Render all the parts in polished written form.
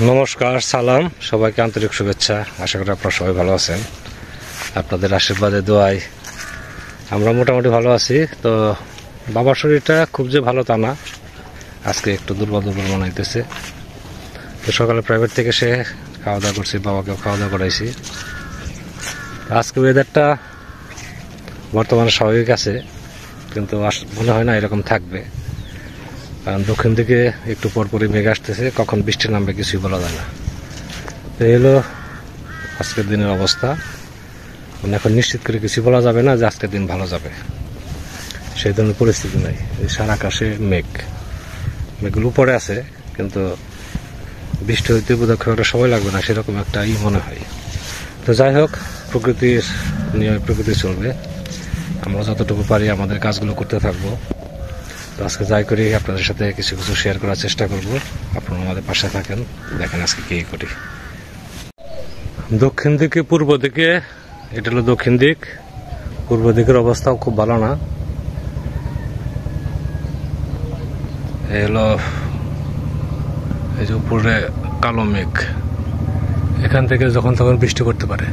নমস্কার, সালাম, সবাইকে আন্তরিক শুভেচ্ছা। আশা করি আপনারা সবাই ভালো আছেন। আপনাদের আশীর্বাদে দোয়ায় আমরা মোটামুটি ভালো আছি। তো বাবার শরীরটা খুব যে ভালো তা না, আজকে একটু দুর্বল মনে হইতেছে। তো সকালে প্রাইভেট থেকে সে খাওয়া দাওয়া করছি, বাবাকেও খাওয়া দাওয়া করাইছি। আজকে ওয়েদারটা বর্তমানে স্বাভাবিক আছে, কিন্তু মনে হয় না এরকম থাকবে, কারণ দক্ষিণ দিকে একটু পরপরই মেঘ আসতেছে, কখন বৃষ্টি নামবে কিছুই বলা যায় না। তো এলো আজকের দিনের অবস্থা। মানে এখন নিশ্চিত করে কিছু বলা যাবে না যে আজকের দিন ভালো যাবে, সেই ধরনের পরিস্থিতি নাই। এই সারা আকাশে মেঘগুলো উপরে আছে, কিন্তু বৃষ্টি হইতে বোধহয় খুব একটা সময় লাগবে না, সেরকম একটা মনে হয়। তো যাই হোক, প্রকৃতির নিয়মে প্রকৃতি চলবে, আমরা যতটুকু পারি আমাদের কাজগুলো করতে থাকবো। তো আজকে যাই করি আপনাদের সাথে কিছু শেয়ার করার চেষ্টা করব। আপনারা আমাদের পাশে থাকেন, দেখেন আজকে কি করি। দক্ষিণ দিকে পূর্ব দিকে, এটা হলো দক্ষিণ দিক, পূর্ব দিকের অবস্থাও খুব ভালো না। এই হলো এই যে উপরে কালো মেঘ, এখান থেকে যখন তখন বৃষ্টি করতে পারে।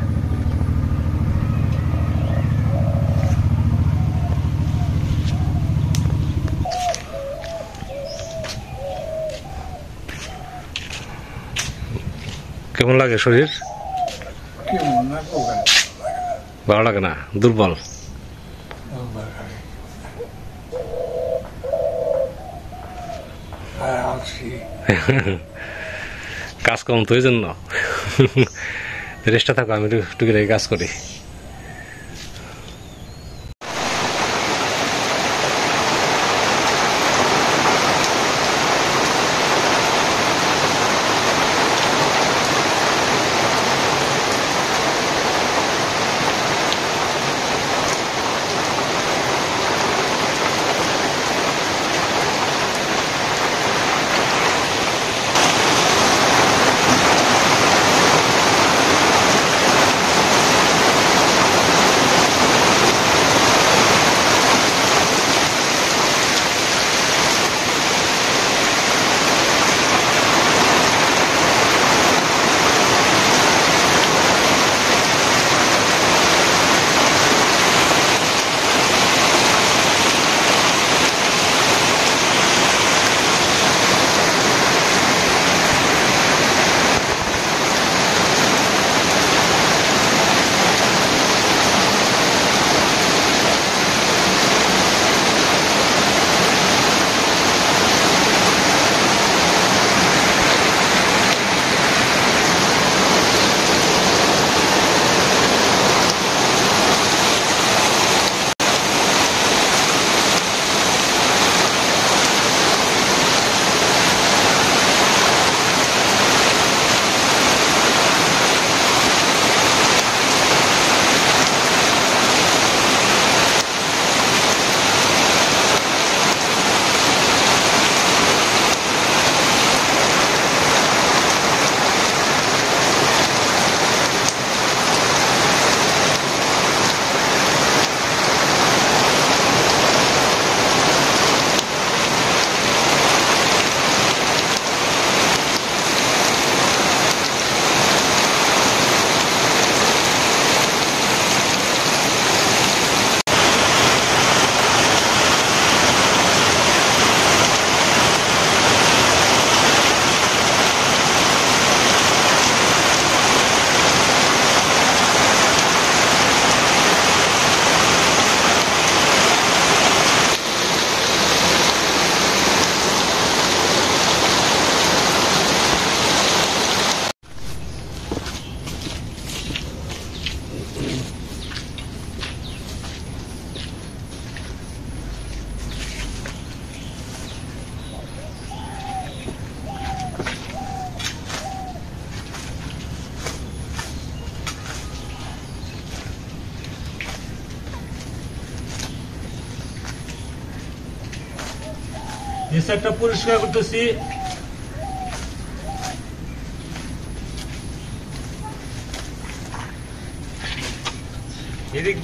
কেমন লাগে শরীর? ভালো লাগে না, দুর্বল। কাজ কম তো, এই জন্য রেস্টটা থাকো, আমি টুকিটাকি কাজ করি। এই সাইডটা পরিষ্কার করতেছি। এদিক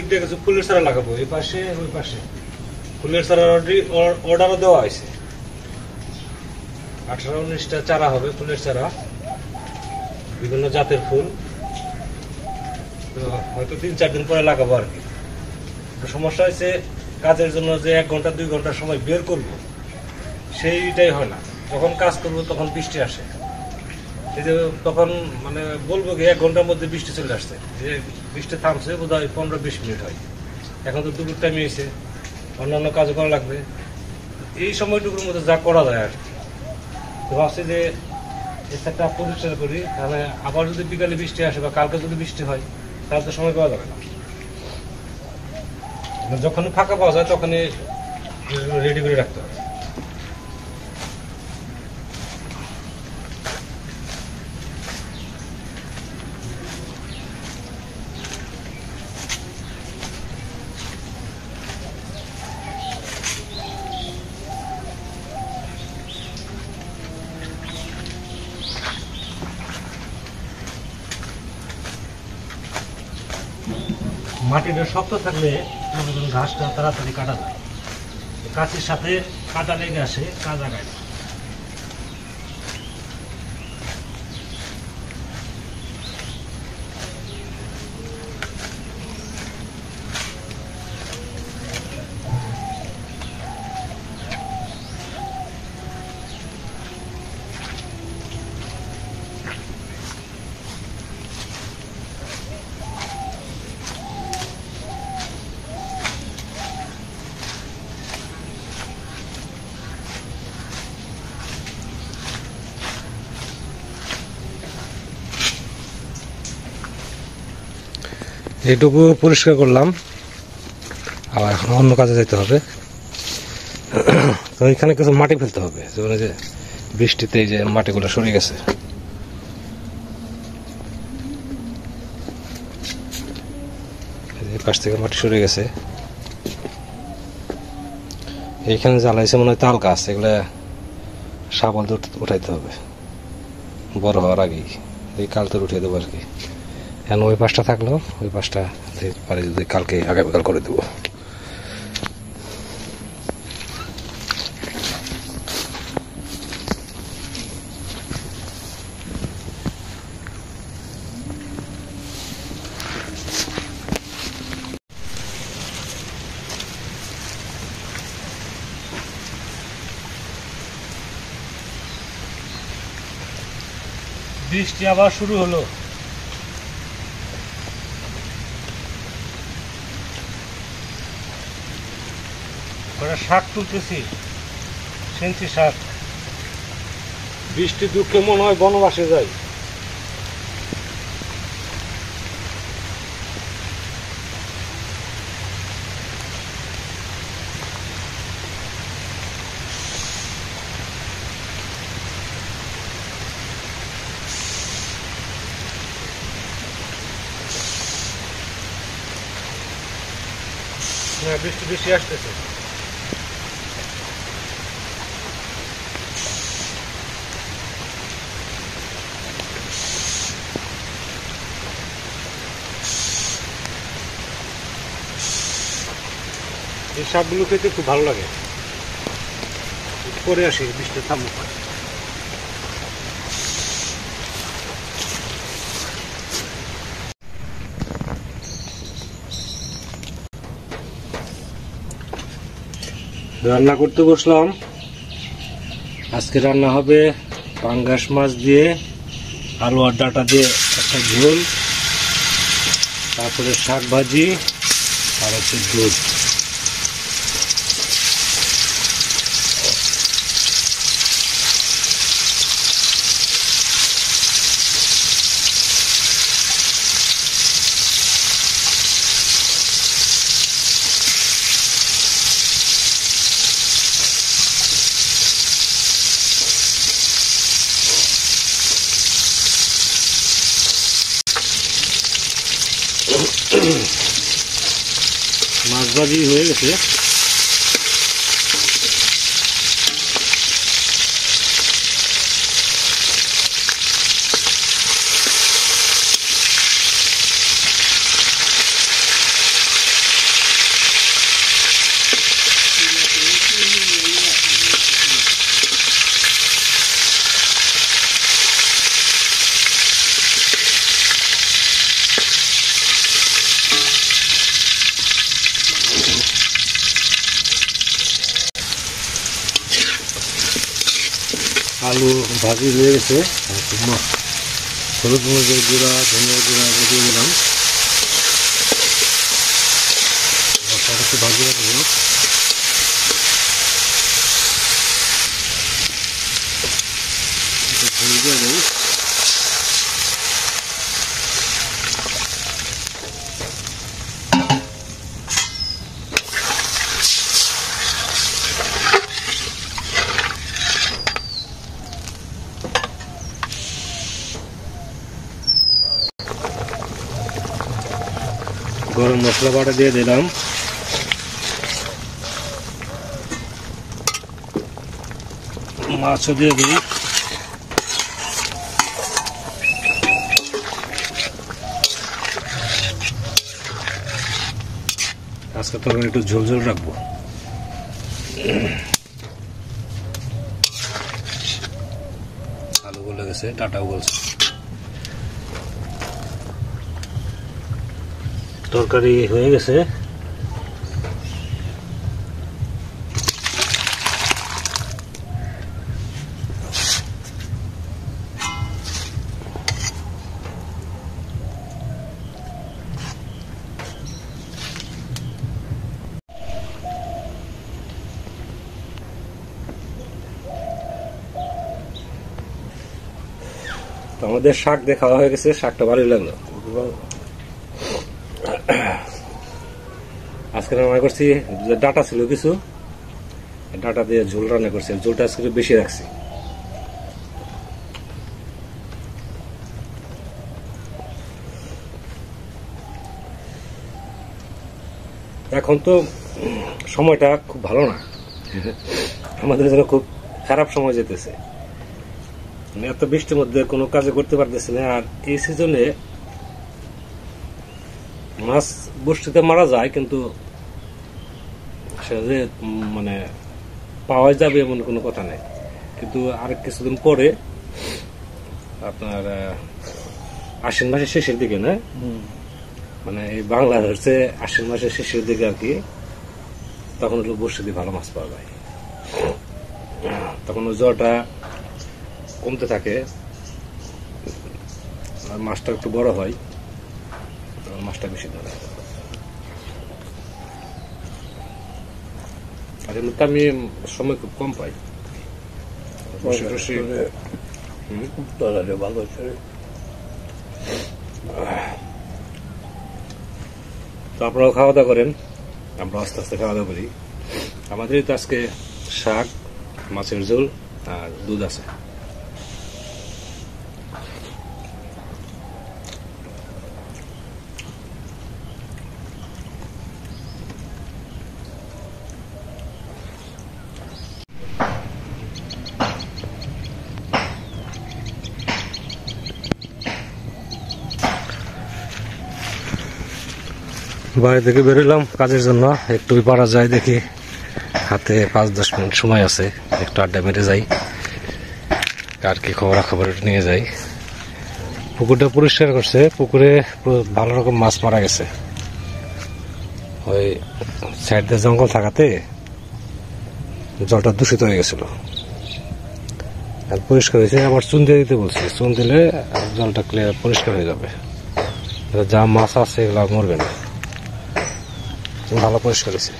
দিয়ে কিছু ফুলের চারা লাগাবো, এই পাশে ওই পাশে ফুলের চারা অর্ডারও দেওয়া হয়েছে। 18-19টা চারা হবে, ফুলের চারা, বিভিন্ন জাতের ফুল। তো হয়তো 3-4 দিন পরে লাগাবো আর কি। তো সমস্যা হয়েছে কাজের জন্য যে 1 ঘন্টা 2 ঘন্টা সময় বের করব, সেইটাই হয় না। যখন কাজ করব তখন বৃষ্টি আসে। এই যে তখন মানে বলবো কি 1 ঘন্টার মধ্যে বৃষ্টি চলে আসছে, যে বৃষ্টি থামছে বোধ হয় 15-20 মিনিট হয়। এখন তো দুপুর টাইমে এসে অন্যান্য কাজ করা লাগবে, এই সময়টুকুর মধ্যে যা করা যায় আর কি। তো ভাবছি যে এই সাইডটা পরিষ্কার করি, তাহলে আবার যদি বিকালে বৃষ্টি আসে বা কালকে যদি বৃষ্টি হয় তাহলে তো সময় পাওয়া যাবে না। যখনই ফাঁকা পাওয়া যায় তখনই রেডি করে রাখতে হবে। মাটিটা শক্ত থাকলে ঘাসটা তাড়াতাড়ি কাটা যায়, কাছের সাথে কাটা লেগে আসে, কাজ আগায় না। এইটুকু পরিষ্কার করলাম, আবার অন্য কাজে যেতে হবে। তো এখানে কিছু মাটি ফেলতে হবে, যেমন যে বৃষ্টিতে এই যে মাটিগুলো সরে গেছে। পাশ থেকে মাটি সরে গেছে। এইখানে জ্বালাইছে মনে হয় তাল গাছ, এগুলা শাবল উঠাইতে হবে বড় হওয়ার আগেই। এই কাল তো উঠিয়ে দেবো আর কি। এখন ওই পাশটা থাকলো, ওই পাশটা পারে যদি কালকে আগামীকাল করে দেবো। বৃষ্টি আবার শুরু হলো। শাক তুলতেছি, সেন্সি শাক। বৃষ্টি দুঃখে মনে হয় বনবাসে যাই। বৃষ্টি বেশি আসতেছে। এই শাকগুলো খেতে খুব ভালো লাগে। পরে আসি, বৃষ্টি থামুক। রান্না করতে বসলাম। আজকে রান্না হবে পাঙ্গাস মাছ দিয়ে আলু আর ডাঁটা দিয়ে একটা ঝোল, তারপরে শাক ভাজি আর হচ্ছে দুধ। মাছ ভাজি হয়ে গেছে। ভাজি হয়ে গেছে। হলুদ মরিচের গুঁড়া, ধনিয়া গুঁড়া দিয়ে দিলাম। মশলাটা একটু ভাজি রাখবো। গরম মশলা বাটা দিয়ে দিলাম। মাছও দিয়ে দিই। আজকে তরকারি একটু ঝোল ঝোল রাখবো। আলু গলে গেছে, ডাটাও গলছে। তরকারি হয়ে গেছে। আমাদের শাক দিয়ে খাওয়া হয়ে গেছে। শাকটা ভালোই লাগলো। আজকে রান্না করছি, ডাটা ছিল কিছু, ডাটা দিয়ে ঝোল রান্না করছি। ঝোলটা আজকে বেশি রাখছি। এখন তো সময়টা খুব ভালো না, আমাদের জন্য খুব খারাপ সময় যেতেছে। এত বৃষ্টির মধ্যে কোনো কাজে করতে পারতেছি না। আর এই সিজনে মাছ বৃষ্টিতে মারা যায়, কিন্তু সেটা যে মানে পাওয়া যাবে এমন কোনো কথা নেই। কিন্তু আর কিছুদিন পরে আপনার আশ্বিন মাসের শেষের দিকে, না মানে এই বাংলার হচ্ছে আশ্বিন মাসের শেষের দিকে আর কি, তখন একটু বর্ষিতে ভালো মাছ পাওয়া যায়। তখন জ্বরটা কমতে থাকে, আর মাছটা একটু বড় হয়, মাছটা বেশি ধরে। আর এমনিতে আমি সময় খুব কম পাই। ভালো। তো আপনারাও খাওয়া দাওয়া করেন, আমরা আস্তে আস্তে খাওয়া দাওয়া করি। আমাদের তো আজকে শাক, মাছের ঝোল আর দুধ আছে। বাড়ি থেকে বেরোলাম কাজের জন্য। একটু পারা যায় দেখি, হাতে 5-10 মিনিট সময় আছে, একটু আড্ডা মেরে যাই, আর কি খবরাখবর নিয়ে যাই। পুকুরটা পরিষ্কার করছে, পুকুরে ভালো রকম মাছ মারা গেছে। ওই সাইড দিয়ে জঙ্গল থাকাতে জলটা দূষিত হয়ে গেছিল। আর পরিষ্কার হয়েছে, আবার চুন দিয়ে দিতে বলছি। চুন দিলে জলটা ক্লিয়ার পরিষ্কার হয়ে যাবে, যা মাছ আছে এগুলো মরবে না। ভালো পরিষ্কার হয়েছে।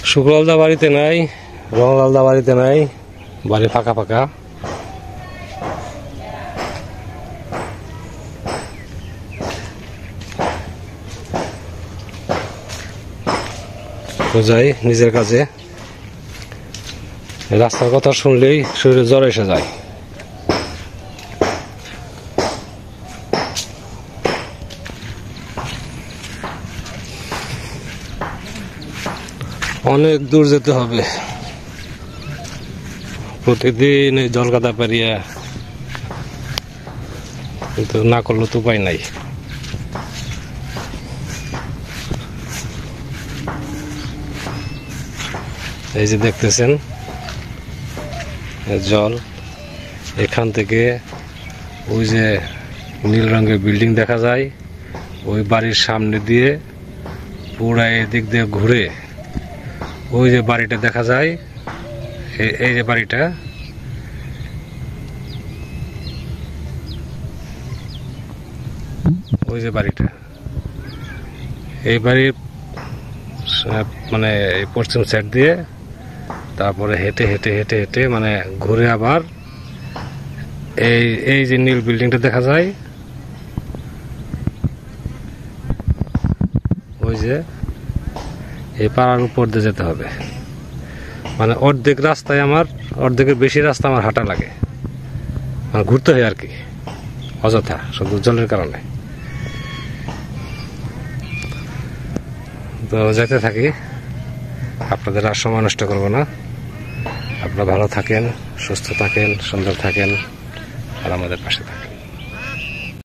শুক্রলালদা বাড়িতে নাই, রংলালদা বাড়িতে নাই, বাড়ি ফাঁকা ফাঁকা। যাই নিজের কাজে। রাস্তার কথা শুনলেই শরীরে জ্বর এসে যায়। অনেক দূর যেতে হবে প্রতিদিন এই জলকাদা পেরিয়ে, কিন্তু না করলে তো উপায় নাই। এই যে দেখতেছেন জল, এখান থেকে ওই যে নীল রঙের বিল্ডিং দেখা যায়, ওই বাড়ির সামনে দিয়ে পুরা এদিক দিয়ে ঘুরে ওই যে বাড়িটা দেখা যায়, এই যে বাড়িটা, ওই যে বাড়িটা, এই বাড়ির মানে এই পশ্চিম সাইড দিয়ে তারপরে হেঁটে হেঁটে হেঁটে হেঁটে মানে ঘুরে আবার এই যে নীল বিল্ডিংটা দেখা যায়, ওই যে এই পাড়ার উপর দিয়ে যেতে হবে। মানে অর্ধেক রাস্তায় আমার, অর্ধেকের বেশি রাস্তা আমার হাঁটা লাগে, মানে ঘুরতে হয় আর কি, অযথা, শুধু জলের কারণে। তো যেতে থাকি, আপনাদের আর সময় নষ্ট করবো না। আপনারা ভালো থাকেন, সুস্থ থাকেন, সুন্দর থাকেন, আর আমাদের পাশে থাকেন।